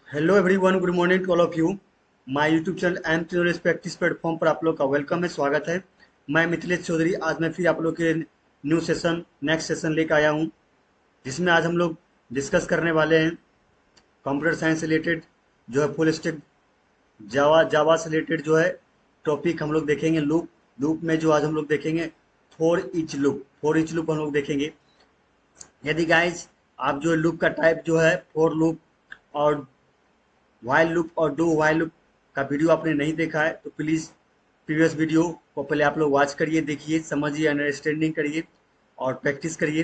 Hello everyone, good morning to all of you. My YouTube channel M knowledge practice platform पर आप लोग का welcome है, स्वागत है। मैं मिथिलेश चौधरी आज मैं फिर आप लोग के न्यू सेशन नेक्स्ट सेशन लेकर आया हूँ, जिसमें आज हम लोग डिस्कस करने वाले हैं कंप्यूटर साइंस रिलेटेड जो है फुल स्टैक जावा जावा से रिलेटेड जो है टॉपिक हम लोग देखेंगे। लूप लूप में जो आज हम लोग देखेंगे फॉर ईच लूप हम लोग देखेंगे। यदि गाइज आप जो लूप का टाइप जो है फॉर लूप और वाइल लूप और डू वाइल लूप का वीडियो आपने नहीं देखा है तो प्लीज़ प्रीवियस वीडियो को पहले आप लोग वॉच करिए, देखिए, समझिए, अंडरस्टैंडिंग करिए और प्रैक्टिस करिए।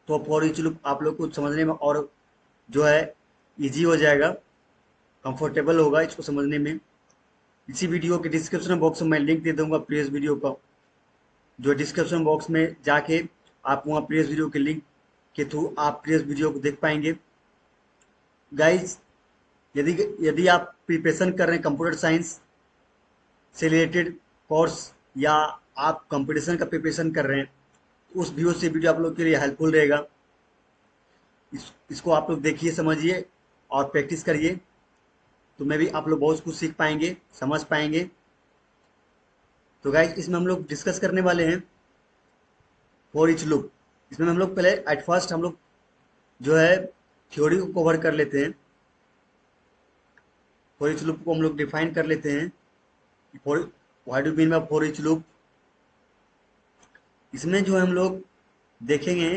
तो फॉर ईच लूप आप लोग को समझने में और जो है इजी हो जाएगा, कंफर्टेबल होगा इसको समझने में। इसी वीडियो के डिस्क्रिप्शन बॉक्स में मैं लिंक दे दूंगा प्रीवियस वीडियो का, जो डिस्क्रिप्शन बॉक्स में जाके आप वहाँ प्रीवियस वीडियो के लिंक के थ्रू आप प्रीवियस वीडियो को देख पाएंगे। गाइज, यदि यदि आप प्रिपरेशन कर रहे हैं कंप्यूटर साइंस से रिलेटेड कोर्स या आप कंपटीशन का प्रिपरेशन कर रहे हैं, तो उस वीडियो से वीडियो आप लोग के लिए हेल्पफुल रहेगा। इसको आप लोग देखिए, समझिए और प्रैक्टिस करिए, तो मैं भी आप लोग बहुत कुछ सीख पाएंगे, समझ पाएंगे। तो गाइज, इसमें हम लोग डिस्कस करने वाले हैं फॉर ईच लूप। इसमें हम लोग पहले एट फर्स्ट हम लोग जो है थ्योरी को कवर कर लेते हैं। फॉर ईच लूप को हम लोग डिफाइन कर लेते हैं। For what do mean by for each loop. इसमें जो हम लोग देखेंगे,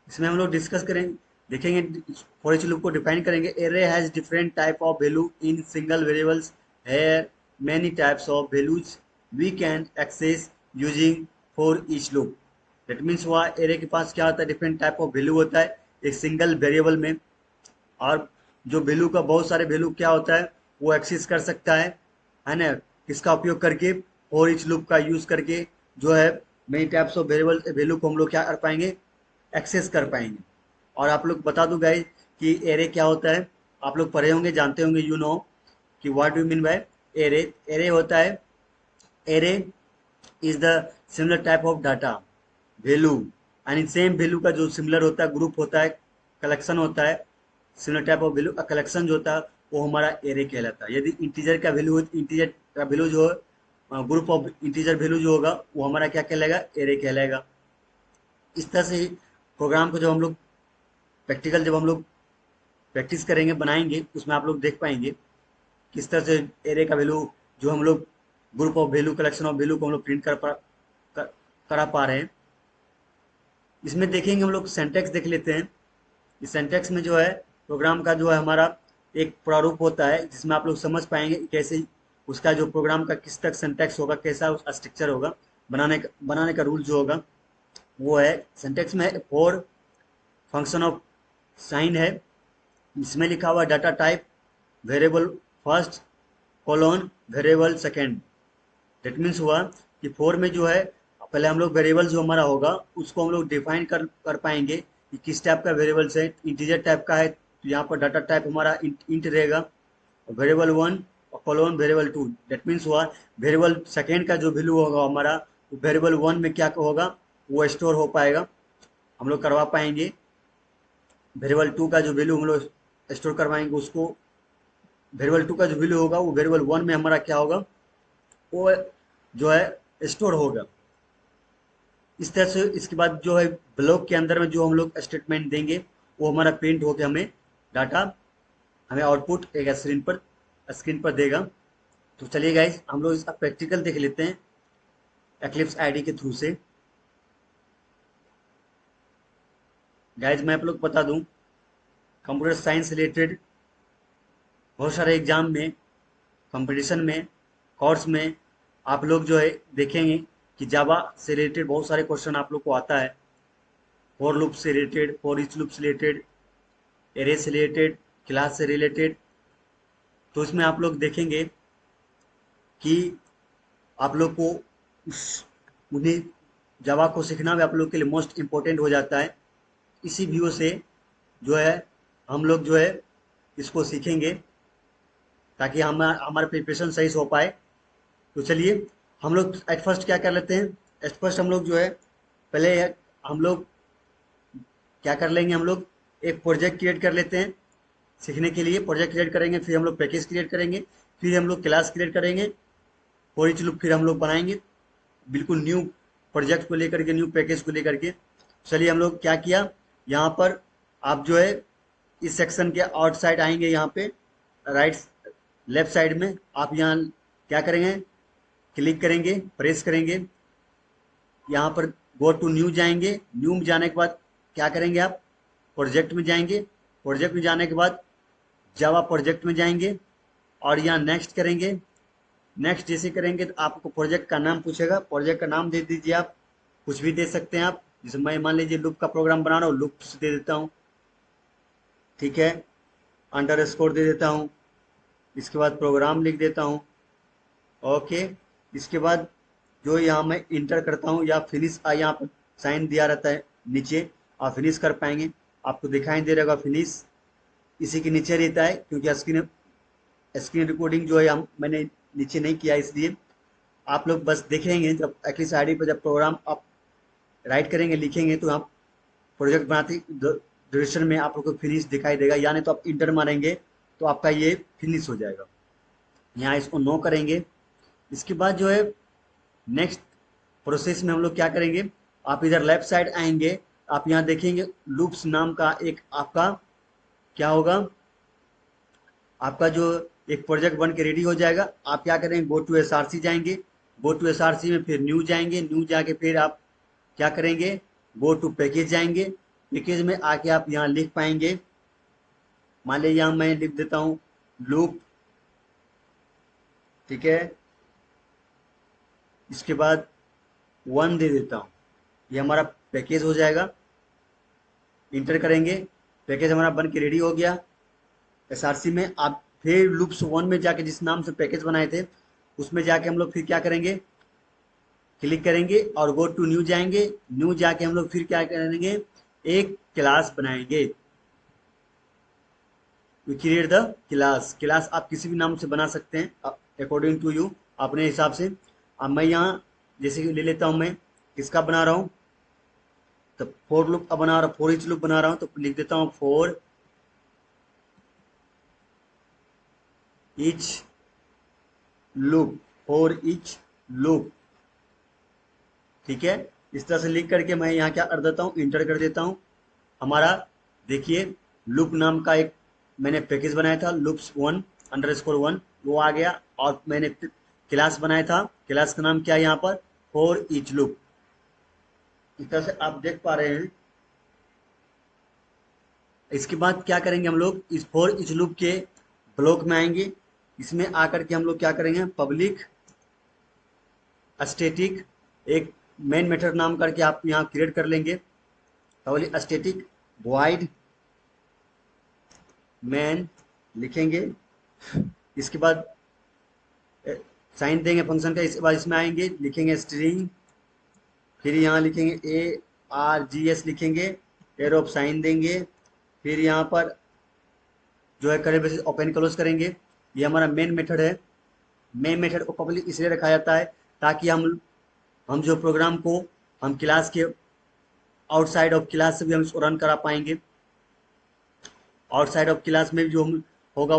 इसमें हम लोग डिस्कस करेंगे, देखेंगे, फॉर ईच लूप को डिफाइन करेंगे। Array has different type of value in single variables here many types of values we can access using for each loop. That means हुआ एरे के पास क्या होता है, डिफरेंट टाइप ऑफ वैल्यू होता है एक सिंगल वेरिएबल में। और जो वैल्यू का बहुत सारे वैल्यू क्या होता है वो एक्सेस कर सकता है ना। इसका उपयोग करके फॉर ईच लूप का यूज करके जो है many types of variable value को हम लोग क्या कर पाएंगे, एक्सेस कर पाएंगे। और आप लोग बता दूं गाइज कि एरे क्या होता है। आप लोग पढ़े होंगे, जानते होंगे, यू नो कि what do mean by array. Array होता है, array is the similar type of data value, यानी सेम वैल्यू का जो सिमिलर होता है, ग्रुप होता है, कलेक्शन होता है। सिमिलर टाइप ऑफ वैल्यू का कलेक्शन जो होता है वो हमारा एरे कहलाता है। यदि इंटीजर का वैल्यू हो, इंटीजर का वैल्यू जो ग्रुप ऑफ इंटीजर वैल्यू जो होगा वो हमारा क्या कहलाएगा, एरे कहलाएगा। इस तरह से प्रोग्राम को जब हम लोग प्रैक्टिकल जब हम लोग प्रैक्टिस करेंगे, बनाएंगे, उसमें आप लोग देख पाएंगे किस तरह से एरे का वैल्यू जो हम लोग group of value, collection of value को हम लोग प्रिंट कर, करा पा रहे हैं। इसमें देखेंगे हम लोग सिंटैक्स देख लेते हैं। इस सिंटैक्स में जो है प्रोग्राम का जो है हमारा एक प्रारूप होता है, जिसमें आप लोग समझ पाएंगे कि कैसे उसका जो प्रोग्राम का किस तक सिंटैक्स होगा, कैसा उसका स्ट्रक्चर होगा, बनाने का रूल जो होगा वो है। सिंटैक्स में फॉर फंक्शन ऑफ साइन है, इसमें लिखा हुआ data type variable first colon variable second. That means हुआ कि फोर में जो है पहले हम लोग वेरिएबल जो हमारा होगा उसको हम लोग डिफाइन कर पाएंगे कि किस टाइप का वेरिएबल्स है। इंटीजर टाइप का है तो यहाँ पर डाटा टाइप हमारा इंट रहेगा, वेरिएबल वन और colon variable two. That means हुआ वेरिएबल सेकेंड का जो वैल्यू होगा हमारा वेरिएबल वन में क्या होगा, वो स्टोर हो पाएगा, हम लोग करवा पाएंगे। वेरिएबल टू का जो वैल्यू हम लोग स्टोर करवाएंगे उसको, वेरिएबल टू का जो वैल्यू होगा वो वेरिएबल वन में हमारा क्या होगा, वो जो है स्टोर होगा। इस तरह से इसके बाद जो है ब्लॉक के अंदर में जो हम लोग स्टेटमेंट देंगे वो हमारा प्रिंट होकर हमें डाटा, हमें आउटपुट एक स्क्रीन पर देगा। तो चलिए गाइज, हम लोग इसका प्रैक्टिकल देख लेते हैं एक्लिप्स आईडी के थ्रू से। गाइज, मैं आप लोग को बता दूं, कंप्यूटर साइंस रिलेटेड बहुत सारे एग्जाम में, कंपटीशन में, कोर्स में आप लोग जो है देखेंगे कि जावा से रिलेटेड बहुत सारे क्वेश्चन आप लोग को आता है। फॉर लूप से रिलेटेड, फॉर ईच लूप से रिलेटेड, एरे से रिलेटेड, क्लास से रिलेटेड। तो इसमें आप लोग देखेंगे कि आप लोग को उस उन्हें जावा को सीखना भी आप लोग के लिए मोस्ट इम्पोर्टेंट हो जाता है। इसी व्यू से जो है हम लोग जो है इसको सीखेंगे ताकि हम हमारा प्रिपरेशन सही से हो पाए। तो चलिए हम लोग एट फर्स्ट क्या कर लेते हैं। एट फर्स्ट हम लोग जो है पहले हम लोग क्या कर लेंगे हम लोग, एक प्रोजेक्ट क्रिएट कर लेते हैं। सीखने के लिए प्रोजेक्ट क्रिएट करेंगे, फिर हम लोग पैकेज क्रिएट करेंगे, फिर हम लोग क्लास क्रिएट करेंगे, फॉर ईच लूप फिर हम लोग बनाएंगे, बिल्कुल न्यू प्रोजेक्ट को लेकर के, न्यू पैकेज को लेकर के। चलिए हम लोग क्या किया, यहाँ पर आप जो है इस सेक्शन के आउटसाइड आएंगे, यहाँ पे राइट लेफ्ट साइड में आप यहाँ क्या करेंगे, क्लिक करेंगे, प्रेस करेंगे, यहाँ पर गो टू न्यू जाएंगे। न्यू में जाने के बाद क्या करेंगे, आप प्रोजेक्ट में जाएंगे, प्रोजेक्ट में जाने के बाद जावा प्रोजेक्ट में जाएंगे और यहाँ नेक्स्ट करेंगे। नेक्स्ट जैसे करेंगे तो आपको प्रोजेक्ट का नाम पूछेगा, प्रोजेक्ट का नाम दे दीजिए, आप कुछ भी दे सकते हैं आप। जैसे मैं मान लीजिए लूप का प्रोग्राम बना रहा हूँ, लूप्स दे देता हूँ, ठीक है, अंडर स्कोर दे देता हूँ, इसके बाद प्रोग्राम लिख देता हूँ, ओके। इसके बाद जो यहाँ मैं इंटर करता हूँ या फिनिश, यहाँ पर साइन दिया रहता है नीचे, आप फिनिश कर पाएंगे, आपको दिखाई दे रहेगा फिनिश, इसी के नीचे रहता है, क्योंकि स्क्रीन स्क्रीन रिकॉर्डिंग जो है हम मैंने नीचे नहीं किया, इसलिए आप लोग बस देखेंगे जब एक्लिप्स आईडी पर जब प्रोग्राम आप राइट करेंगे, लिखेंगे, तो आप प्रोजेक्ट बनाते ड्यूरेशन में आप लोग को फिनिश दिखाई देगा, यानी तो आप इंटर मारेंगे तो आपका ये फिनिश हो जाएगा। यहाँ इसको नो करेंगे। इसके बाद जो है नेक्स्ट प्रोसेस में हम लोग क्या करेंगे, आप इधर लेफ्ट साइड आएंगे, आप यहाँ देखेंगे लूप्स नाम का एक आपका क्या होगा, आपका जो एक प्रोजेक्ट बन के रेडी हो जाएगा। आप क्या करेंगे, गो टू एसआरसी जाएंगे, गो टू एसआरसी में फिर न्यू जाएंगे, न्यू जाके फिर आप क्या करेंगे, गो टू पैकेज जाएंगे, पैकेज में आके आप यहाँ लिख पाएंगे, मान लीजिए यहाँ मैं लिख देता हूँ लूप, ठीक है, इसके बाद 1 दे देता हूँ, ये हमारा पैकेज हो जाएगा। इंटर करेंगे, पैकेज हमारा बन के रेडी हो गया। एसआरसी में आप फिर लूप्स 1 में जाके जिस नाम से पैकेज बनाए थे उसमें जाके हम लोग फिर क्या करेंगे, क्लिक करेंगे और गो टू न्यू जाएंगे, न्यू जाके हम लोग फिर क्या करेंगे, एक क्लास बनाएंगे, क्रिएट द क्लास। क्लास आप किसी भी नाम से बना सकते हैं अकॉर्डिंग टू यू, अपने हिसाब से। अब मैं यहाँ जैसे कि ले लेता हूँ, मैं किसका बना रहा हूँ, तो फॉर लूप अब बना रहा हूँ, फॉर ईच लूप बना रहा हूँ, तो लिख देता हूँ for each loop, for each loop, ठीक है। इस तरह से लिख करके मैं यहाँ क्या कर देता हूँ, इंटर कर देता हूँ। हमारा देखिए लूप नाम का एक मैंने पैकेज बनाया था, लूप्स 1_1, वो आ गया, और मैंने क्लास बनाया था, क्लास का नाम क्या है यहाँ पर, फॉर ईच लूप। इस तरह से आप देख पा रहे हैं। इसके बाद क्या करेंगे, हम लोग इस फॉर ईच लूप के ब्लॉक में आएंगे, इसमें आकर के हम लोग क्या करेंगे, पब्लिक स्टैटिक एक मेन मेथड नाम करके आप यहाँ क्रिएट कर लेंगे, पब्लिक स्टैटिक वॉइड मैन लिखेंगे। इसके बाद साइन देंगे फंक्शन का, इसके बाद इसमें आएंगे, लिखेंगे स्ट्रिंग, फिर यहाँ लिखेंगे ARGS लिखेंगे, एरो ऑफ साइन देंगे, फिर यहाँ पर जो है करे बेसिस ओपन क्लोज करेंगे। ये हमारा मेन मेथड है। मेन मेथड को पब्लिक इसलिए रखा जाता है ताकि हम जो प्रोग्राम को हम क्लास के आउटसाइड ऑफ क्लास से भी हम इसको रन करा पाएंगे। आउटसाइड ऑफ क्लास में जो हम होगा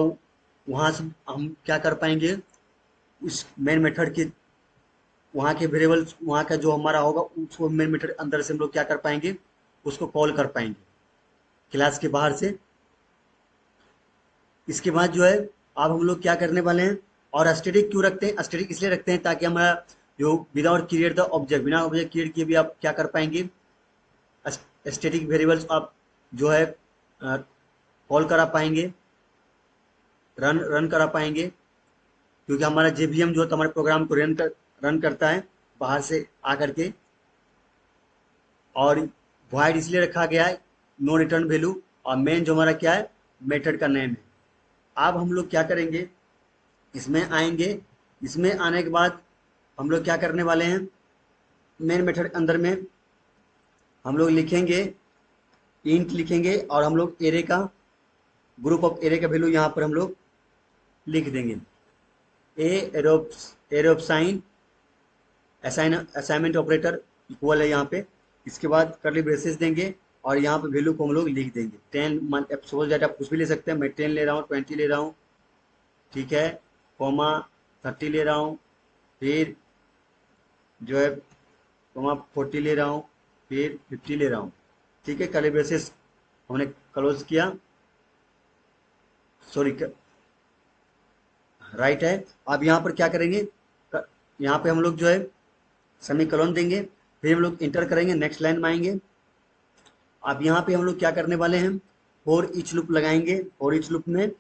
वहाँ से हम क्या कर पाएंगे, उस मेन मेथड के वहाँ के वेरिएबल्स, वहाँ का जो हमारा होगा उसको मेन मेथड अंदर से हम लोग क्या कर पाएंगे, उसको कॉल कर पाएंगे क्लास के बाहर से। इसके बाद जो है अब हम लोग क्या करने वाले हैं, और स्टैटिक क्यों रखते हैं, स्टैटिक इसलिए रखते हैं ताकि हमारा जो विदाउट क्रिएट द ऑब्जेक्ट, बिना ऑब्जेक्ट क्रिएट किए भी आप क्या कर पाएंगे, स्टैटिक वेरिएबल्स आप जो है कॉल करा पाएंगे, रन करा पाएंगे, क्योंकि हमारा JVM जो है हमारे प्रोग्राम को रन करता है बाहर से आकर के। और वॉइड इसलिए रखा गया है, नो रिटर्न वैल्यू, और मेन जो हमारा क्या है, मेथड का नेम है। अब हम लोग क्या करेंगे, इसमें आएंगे, इसमें आने के बाद हम लोग क्या करने वाले हैं, मेन मेथड के अंदर में हम लोग लिखेंगे इंट लिखेंगे, और हम लोग एरे का ग्रुप ऑफ एरे का वैल्यू यहाँ पर हम लोग लिख देंगे, arrow of sine assignment operator equal है यहाँ पे। इसके बाद कर्ली ब्रेसेस देंगे, और यहाँ पे वैल्यू को हम लोग लिख देंगे 10 मान सपोज दैट आप कुछ भी ले सकते हैं, मैं 10 ले रहा हूँ, 20 ले रहा हूँ, ठीक है, कॉमा 30 ले रहा हूँ, फिर जो है कॉमा 40 ले रहा हूँ, फिर 50 ले रहा हूँ, ठीक है। कर्ली ब्रेसेस हमने क्लोज किया, सॉरी राइट है। अब यहाँ पर क्या करेंगे, यहाँ पे हम लोग जो है सेमी कॉलन देंगे, फिर हम लोग इंटर करेंगे, नेक्स्ट लाइन में आएंगे। अब यहाँ पे हम लोग क्या करने वाले हैं, फॉर ईच लूप लगाएंगे। फॉर ईच लूप में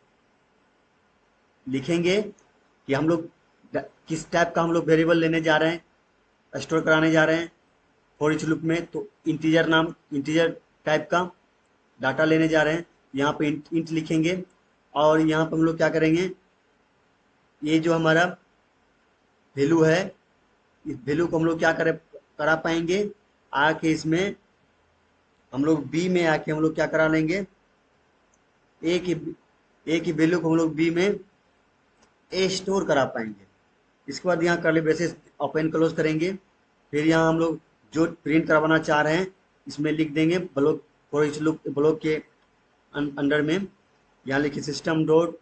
लिखेंगे कि हम लोग किस टाइप का हम लोग वेरिएबल लेने जा रहे हैं, स्टोर कराने जा रहे हैं फॉर ईच लूप में। तो इंटीजर नाम, इंटीजर टाइप का डाटा लेने जा रहे हैं, यहाँ पे इंट लिखेंगे। और यहाँ पे हम लोग क्या करेंगे, ये जो हमारा वैल्यू है, इस वैल्यू को हम लोग क्या करा पाएंगे, आके इसमें हम लोग बी में आके हम लोग क्या करा लेंगे, ए की वैल्यू को हम लोग बी में ए स्टोर करा पाएंगे। इसके बाद यहाँ कर्ली ब्रेसेस ओपन क्लोज करेंगे, फिर यहाँ हम लोग जो प्रिंट करवाना चाह रहे हैं इसमें लिख देंगे block, for each loop block के अंडर में यहाँ लिखिए system dot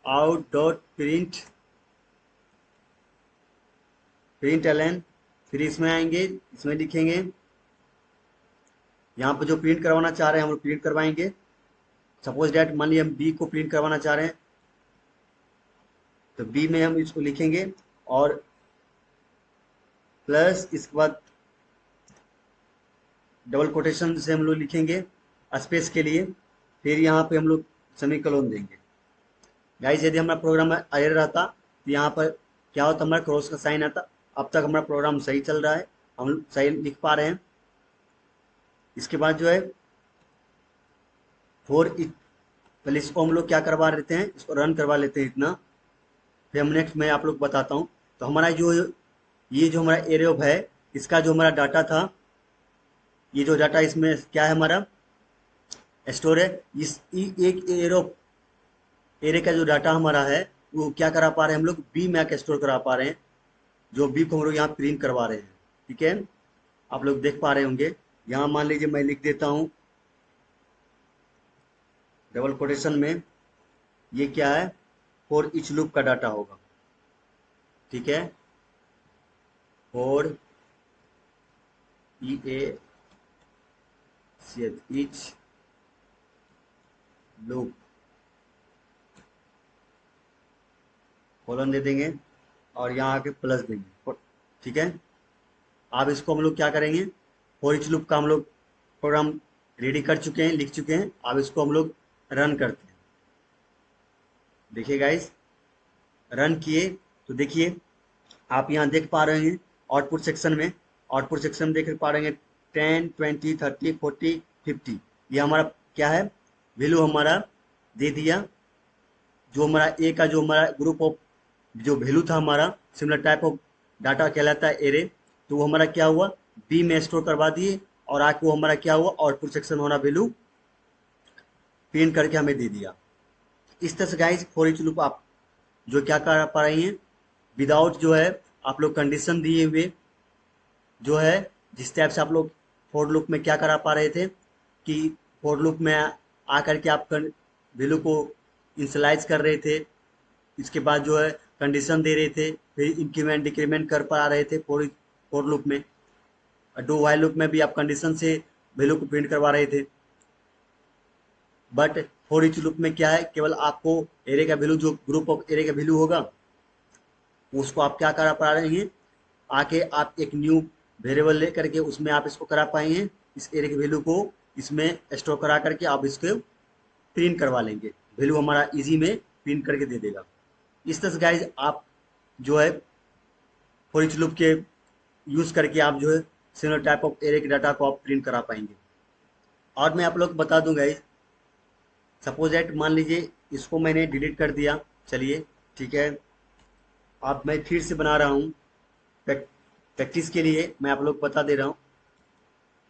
out dot println. फिर इसमें आएंगे, इसमें लिखेंगे यहाँ पर जो प्रिंट करवाना चाह रहे हैं हम लोग प्रिंट करवाएंगे। सपोज डैट मान लिया हम बी को प्रिंट करवाना चाह रहे हैं, तो बी में हम इसको लिखेंगे और प्लस इसके बाद डबल कोटेशन से हम लोग लिखेंगे स्पेस के लिए, फिर यहाँ पे हम लोग सेमीकोलन देंगे। गाइस यदि हमारा प्रोग्राम एरर रहता तो यहाँ पर क्या होता, हमारा क्रॉस का साइन आता। अब तक हमारा प्रोग्राम सही चल रहा है, हम सही लिख पा रहे हैं। इसके बाद जो है पहले इसको हम लोग क्या करवा लेते हैं, इसको रन करवा लेते हैं इतना, फिर हम नेक्स्ट मैं आप लोग बताता हूँ। तो हमारा जो ये जो हमारा एरे ऑफ है, इसका जो हमारा डाटा था, ये जो डाटा इसमें क्या है हमारा स्टोर है, एक एरे का जो डाटा हमारा है वो क्या करा पा रहे हैं हम लोग, बी में आके स्टोर करा पा रहे हैं, जो बी को हम लोग यहाँ प्रिंट करवा रहे हैं, ठीक है। आप लोग देख पा रहे होंगे, यहाँ मान लीजिए मैं लिख देता हूँ डबल कोटेशन में, ये क्या है, फॉर ईच लूप का डाटा होगा, ठीक है, फॉर ईच लूप कॉलन दे देंगे और यहाँ आके प्लस देंगे, ठीक है। अब इसको हम लोग क्या करेंगे, फॉर ईच लूप का हम लोग प्रोग्राम रेडी कर चुके हैं, लिख चुके हैं। अब इसको हम लोग रन करते हैं। देखिए गाइस, रन किए तो देखिए आप यहाँ देख पा रहे हैं आउटपुट सेक्शन में देख पा रहे हैं 10, 20, 30, 40, 50, ये हमारा क्या है, वैल्यू हमारा दे दिया। जो हमारा ए का जो हमारा ग्रुप ऑफ जो वैल्यू था हमारा, सिमिलर टाइप ऑफ डाटा कहलाता है एरे, तो वो हमारा क्या हुआ, बी में स्टोर करवा दिए और आके वो हमारा क्या हुआ, आउटपुट सेक्शन हमारा वैल्यू प्रिंट करके हमें दे दिया। इस तरह से गाइस फॉर ईच लूप आप जो क्या कर पा रही हैं, विदाउट जो है आप लोग कंडीशन दिए हुए जो है, जिस टाइप से आप लोग फॉर लूप में क्या करा पा रहे थे कि फॉर लूप में आकर के आप वैल्यू को इनिशियलाइज कर रहे थे, इसके बाद जो है कंडीशन दे रहे थे, फिर इंक्रीमेंट डिक्रीमेंट कर पा रहे थे फॉर लूप में। डू व्हाइल लूप में भी आप कंडीशन से वैल्यू को प्रिंट करवा रहे थे। बट फॉर ईच लूप में क्या है, केवल आपको एरे का वैल्यू, जो ग्रुप ऑफ एरे का वैल्यू होगा उसको आप क्या करा पा रहे हैं, आके आप एक न्यू वेरिएबल ले करके उसमें आप इसको करा पाएंगे, इस एरे के वैल्यू को इसमें स्टोर करा करके आप इसको प्रिंट करवा लेंगे, वैल्यू हमारा इजी में प्रिंट करके दे देगा। इस तरह से गाइज आप जो है फॉर ईच लूप के यूज करके आप जो है सिमिलर टाइप ऑफ एरे के डाटा को आप प्रिंट करा पाएंगे। और मैं आप लोग को बता दूं गाइज, सपोज दैट मान लीजिए इसको मैंने डिलीट कर दिया, चलिए ठीक है, अब मैं फिर से बना रहा हूँ। प्रैक्टिस के लिए मैं आप लोग को बता दे रहा हूँ,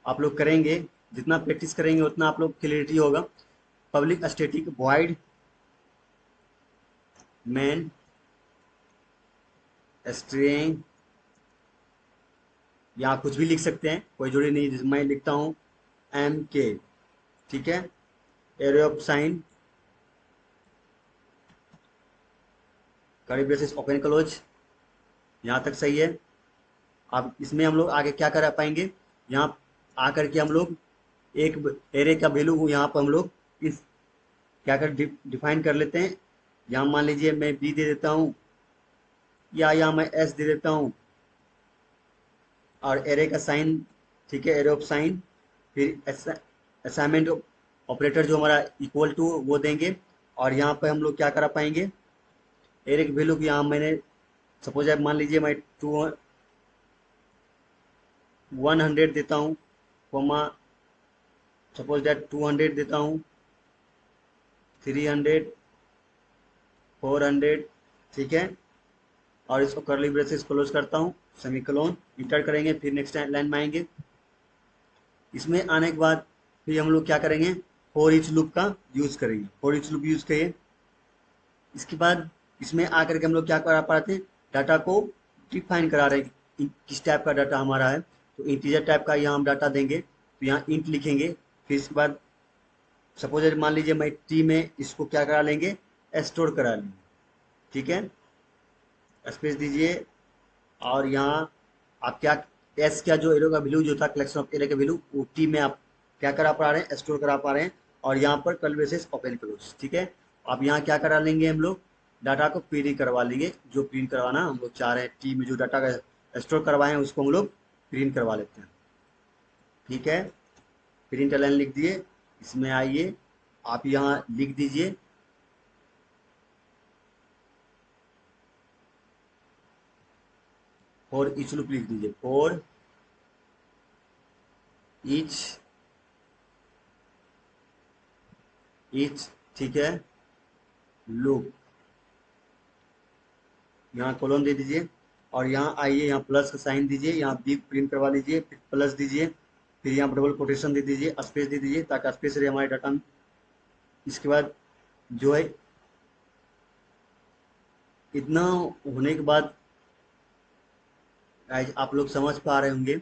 आप लोग करेंगे, जितना प्रैक्टिस करेंगे उतना आप लोग क्लियरिटी होगा। Public static void main string यहाँ कुछ भी लिख सकते हैं, कोई जरूरी नहीं, जैसे मैं लिखता हूँ MK, ठीक है, array of sine, curly braces open close, यहाँ तक सही है। अब इसमें हम लोग आगे क्या कर पाएंगे, यहाँ आकर के हम लोग एक एरे का वैल्यू यहाँ पर हम लोग इस क्या कर डिफाइन कर लेते हैं। यहाँ मान लीजिए मैं बी दे देता हूँ, या यहाँ मैं एस दे देता हूँ, और एरे का साइन, ठीक है, एरे ऑफ साइन, फिर असाइनमेंट ऑपरेटर जो हमारा इक्वल टू वो देंगे। और यहाँ पे हम लोग क्या करा पाएंगे, एरे की वैल्यू की यहाँ मैंने सपोज मान लीजिए मैं 100 देता हूँ, कोमा सपोज दैट 200 देता हूँ, 300, 400, ठीक है, और इसको कर्ली ब्रेसेस क्लोज करता हूँ, सेमीकोलन, इंटर करेंगे, फिर नेक्स्ट लाइन में आएंगे। इसमें आने के बाद फिर हम लोग क्या करेंगे, फॉर ईच लूप का यूज करेंगे, फॉर ईच लूप यूज करिए। इसके बाद इसमें आकर के हम लोग क्या करा पाते हैं, डाटा को डिफाइन करा रहे हैं किस टाइप का डाटा हमारा है। तो इंटीजर टाइप का यहाँ हम डाटा देंगे, तो यहाँ इंट लिखेंगे। फिर इसके बाद सपोज मान लीजिए मैं टी में इसको क्या करा लेंगे, स्टोर करा लेंगे, ठीक है, स्पेस दीजिए। और यहाँ आप क्या एस का जो एरो का वैल्यू जो था, कलेक्शन ऑफ एरो का वैल्यू, वो टी में आप क्या करा पा रहे हैं, स्टोर करा पा रहे हैं। और यहाँ पर कर्ली ब्रेसेस ओपन क्लोज, ठीक है। अब यहाँ क्या करा लेंगे, हम लोग डाटा को प्रिंट करवा लेंगे, जो प्रिंट करवाना हम लोग चाह रहे हैं, टी में जो डाटा का स्टोर करवाए हैं उसको हम लोग प्रिंट करवा लेते हैं, ठीक है। प्रिंट लाइन लिख दिए, इसमें आइए आप यहाँ लिख दीजिए फॉर ईच लूप, लिख दीजिए फॉर ईच, ईच, ठीक है, लूप, यहाँ कॉलम दे दीजिए। और यहाँ आइए, यहाँ प्लस का साइन दीजिए, यहाँ बी प्रिंट करवा लीजिए, फिर प्लस दीजिए, फिर यहाँ पर डबल कोटेशन दे दीजिए, स्पेस दे दीजिए, ताकि स्पेस रहे हमारे डाटा में। इसके बाद जो है इतना होने के बाद गाइस आप लोग समझ पा रहे होंगे,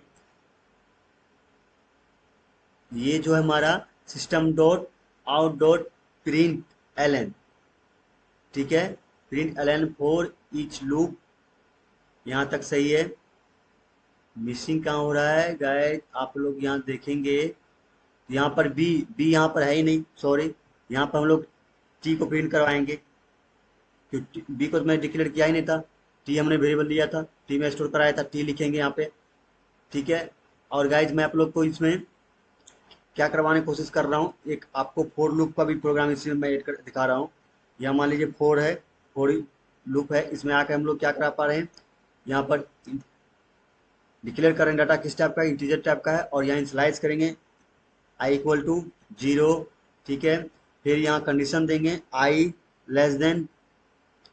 ये जो है हमारा system dot out dot println, ठीक है, println for each loop, यहाँ तक सही है। मिसिंग कहाँ हो रहा है गाइस, आप लोग यहाँ देखेंगे, यहाँ पर बी, बी यहाँ पर है ही नहीं, सॉरी, यहाँ पर हम लोग टी को प्रिंट करवाएंगे, क्योंकि बी को तो मैंने डिक्लेयर किया ही नहीं था, टी हमने वेरिएबल दिया था, टी में स्टोर कराया था, टी लिखेंगे यहाँ पे, ठीक है। और गाइज मैं आप लोग को इसमें क्या करवाने की कोशिश कर रहा हूँ, एक आपको फोर लूप का भी प्रोग्राम इसमें मैं ऐड कर दिखा रहा हूँ। यहाँ मान लीजिए फोर है, फोर लूप है, इसमें आकर हम लोग क्या करा पा रहे हैं, यहाँ पर डिक्लेयर करें डाटा किस टाइप का, इंटीजर टाइप का है, और यहाँ इनिशियलाइज करेंगे आई इक्वल टू 0, ठीक है। फिर यहाँ कंडीशन देंगे आई लेस देन,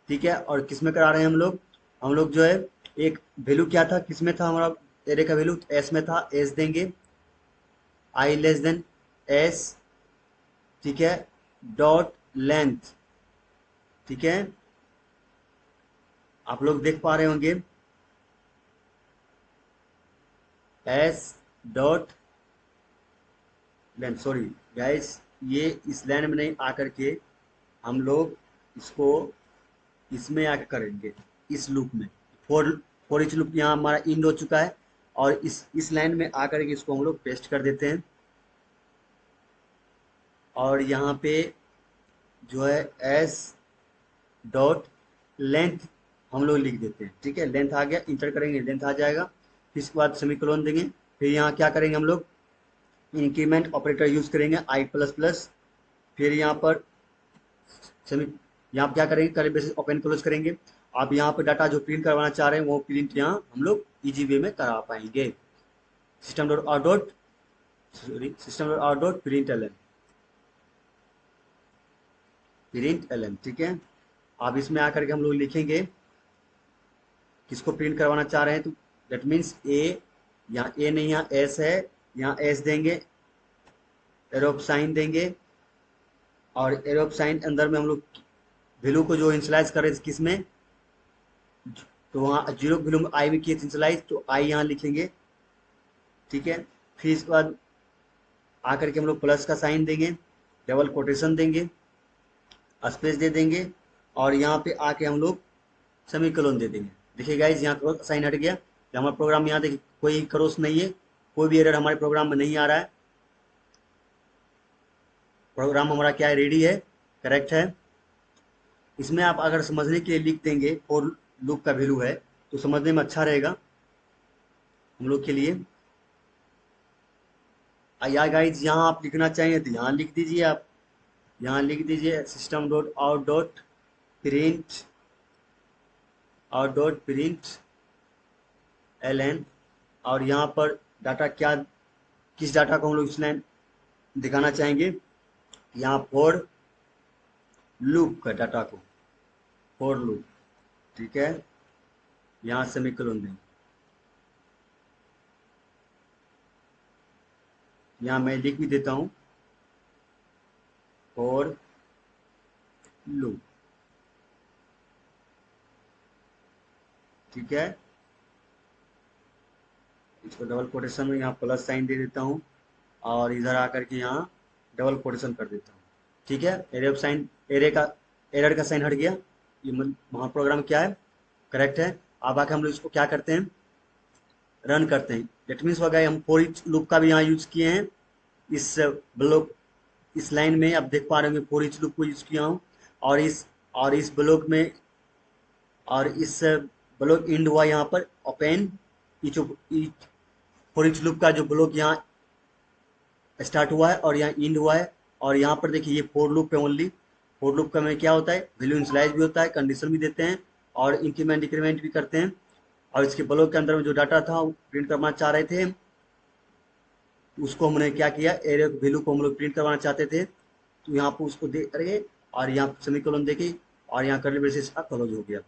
ठीक है। और किस में करा रहे हैं हम लोग जो है एक वैल्यू क्या था, किस में था हमारा एरे का वैल्यू, एस में था, एस देंगे, आई लेस देन एस, ठीक है, डॉट लेंथ, ठीक है। आप लोग देख पा रहे होंगे S dot length, sorry guys, ये इस लाइन में नहीं आकर के हम लोग इसको इसमें आकर करेंगे, इस लूप में, फॉर फॉर इच लूप यहाँ हमारा इंड हो चुका है, और इस लाइन में आकर के इसको हम लोग पेस्ट कर देते हैं। और यहाँ पे जो है एस डॉट लेंथ हम लोग लिख देते हैं, ठीक है, लेंथ आ गया, इंटर करेंगे, लेंथ आ जाएगा। फिर इसके बाद सेमीकोलन देंगे, फिर यहाँ क्या करेंगे हम लोग, इंक्रीमेंट ऑपरेटर यूज करेंगे, आई प्लस प्लस, फिर यहाँ पर सेमी, यहाँ क्या करेंगे, कर्ली ब्रेसेस ओपन क्लोज करेंगे। आप यहाँ पर डाटा जो प्रिंट करवाना चाह रहे हैं वो प्रिंट यहाँ हम लोग इजी वे में करा पाएंगे। System dot out dot, sorry, system dot out dot print l n, print l n, ठीक है। अब इसमें आकर के हम लोग लिखेंगे किसको प्रिंट करवाना चाह रहे हैं, तो दैट मीन्स ए, यहाँ ए नहीं, यहाँ एस है, यहाँ एस देंगे, एरो ऑफ साइन देंगे, और एरो ऑफ साइन अंदर में हम लोग वैल्यू को जो इनिशियलाइज कर रहे थे किस में, तो वहाँ 0 वैल्यू में आई में किए इनिशियलाइज, तो आई यहाँ लिखेंगे, ठीक है। फिर इसके बाद आकर के हम लोग प्लस का साइन देंगे, डबल कोटेशन देंगे, स्पेस दे देंगे, और यहाँ पे आके हम लोग सेमीकोलन दे देंगे। देखिए गाइज यहाँ क्रॉस साइन हट गया, तो हमारा प्रोग्राम यहाँ देखिए कोई क्रॉस नहीं है, कोई भी एरर हमारे प्रोग्राम में नहीं आ रहा है। प्रोग्राम हमारा क्या है, रेडी है, करेक्ट है। इसमें आप अगर समझने के लिए लिख देंगे फॉर लूप का वैल्यू है, तो समझने में अच्छा रहेगा हम लोग के लिए। या गाइज यहाँ आप लिखना चाहेंगे तो यहाँ लिख दीजिए, आप यहाँ लिख दीजिए system dot out dot print ln, और यहाँ पर डाटा क्या, किस डाटा को हम लोग इस लाइन दिखाना चाहेंगे, यहाँ फॉर लूप का डाटा को, फॉर लूप, ठीक है। यहाँ सेमीकोलन देंगे, यहाँ मैं लिख भी देता हूँ फॉर लूप, ठीक है। इसको डबल कोटेशन में यहाँ प्लस साइन दे देता हूँ, और इधर आकर के यहाँ डबल कोटेशन कर देता हूँ, ठीक है। एरे ऑफ साइन, एरर का साइन हट गया, ये वहाँ प्रोग्राम क्या है, करेक्ट है। अब आके हम लोग इसको क्या करते हैं, रन करते हैं। डेट मीन्स हो गया, हम फॉर ईच लूप का भी यहाँ यूज किए हैं इस ब्लॉक, इस लाइन में आप देख पा रहे होंगे फॉर ईच लूप को यूज किया हूँ, और इस ब्लॉक में, और इस ब्लॉक इंड हुआ यहाँ पर open each for each loop का जो ब्लॉक यहाँ स्टार्ट हुआ है और यहाँ इंड हुआ है। और यहाँ पर देखिए ये फॉर लूप है ओनली। फॉर लूप का में क्या होता है, वैल्यू इनिशियलाइज भी होता है, कंडीशन भी देते हैं, और इंक्रीमेंट डिक्रीमेंट भी करते हैं। और इसके ब्लॉक के अंदर में जो डाटा था वो प्रिंट करना चाह रहे थे, उसको हमने क्या किया, एरे वैल्यू को हम लोग प्रिंट करवाना चाहते थे, तो यहाँ पर उसको दे करके, और यहाँ सेमीकोलन देके, और यहाँ कर्ली ब्रेसेस का क्लोज हो गया।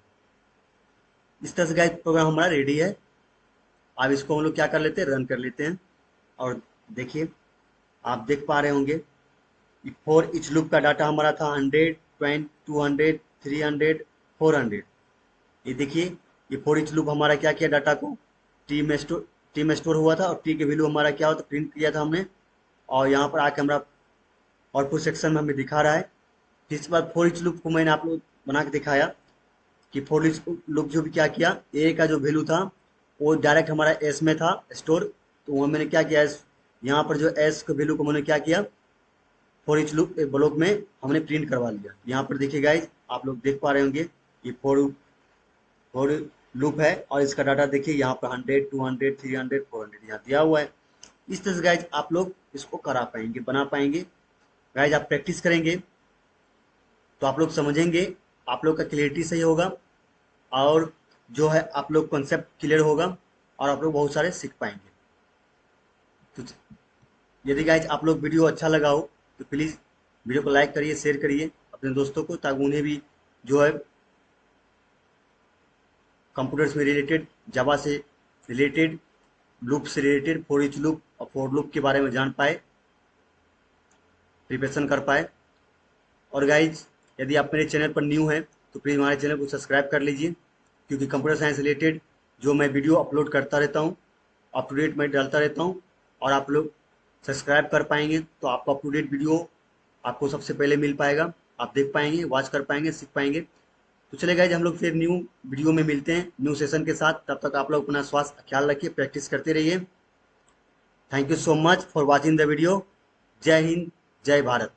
इस तरह से गाइस प्रोग्राम हमारा रेडी है। अब इसको हम लोग क्या कर लेते हैं, रन कर लेते हैं। और देखिए आप देख पा रहे होंगे फॉर इच लूप का डाटा हमारा था 100, 20, 200, 300, 400। ये देखिए ये फॉर इच लूप हमारा क्या किया, डाटा को टी में स्टोर हुआ था, और टी के वैल्यू हमारा क्या होता प्रिंट किया था हमने, और यहाँ पर आके हमारा आउटपुट सेक्शन में हमें दिखा रहा है। फिर इसके बाद फॉर इच लूप को मैंने आप लोग बना के दिखाया कि फॉर इच लूप जो भी क्या किया, ए का जो वैल्यू था वो डायरेक्ट हमारा एस में था स्टोर, तो वो मैंने क्या किया, यहाँ पर जो एस के वैल्यू को मैंने क्या किया, फॉर इच लूप ब्लॉक में हमने प्रिंट करवा लिया। यहाँ पर देखिए गाइज आप लोग देख पा रहे होंगे ये फॉर लूप है, और इसका डाटा देखिए यहाँ पर 100, 200, 300, 400 यहाँ दिया हुआ है। इस तरह से गाइज आप लोग इसको करा पाएंगे, बना पाएंगे। गाइज आप प्रैक्टिस करेंगे तो आप लोग समझेंगे, आप लोग का क्लियरिटी सही होगा, और जो है आप लोग कॉन्सेप्ट क्लियर होगा, और आप लोग बहुत सारे सीख पाएंगे। तो यदि गाइज आप लोग वीडियो अच्छा लगा हो तो प्लीज़ वीडियो को लाइक करिए, शेयर करिए अपने दोस्तों को, ताकि उन्हें भी जो है कंप्यूटर्स में रिलेटेड, जावा से रिलेटेड, लूप से रिलेटेड, फॉर ईच लूप और फॉर लूप के बारे में जान पाए, प्रिपरेशन कर पाए। और गाइज यदि आप मेरे चैनल पर न्यू हैं तो प्लीज़ हमारे चैनल को सब्सक्राइब कर लीजिए, क्योंकि कंप्यूटर साइंस रिलेटेड जो मैं वीडियो अपलोड करता रहता हूँ, अप टू डेट मैं डालता रहता हूँ, और आप लोग सब्सक्राइब कर पाएंगे तो आपको अप टू डेट वीडियो आपको सबसे पहले मिल पाएगा, आप देख पाएंगे, वॉच कर पाएंगे, सीख पाएंगे। तो चले गाइज हम लोग फिर न्यू वीडियो में मिलते हैं, न्यू सेशन के साथ। तब तक आप लोग अपना स्वास्थ्य का ख्याल रखिए, प्रैक्टिस करते रहिए। Thank you so much for watching the video. जय हिंद, जय भारत।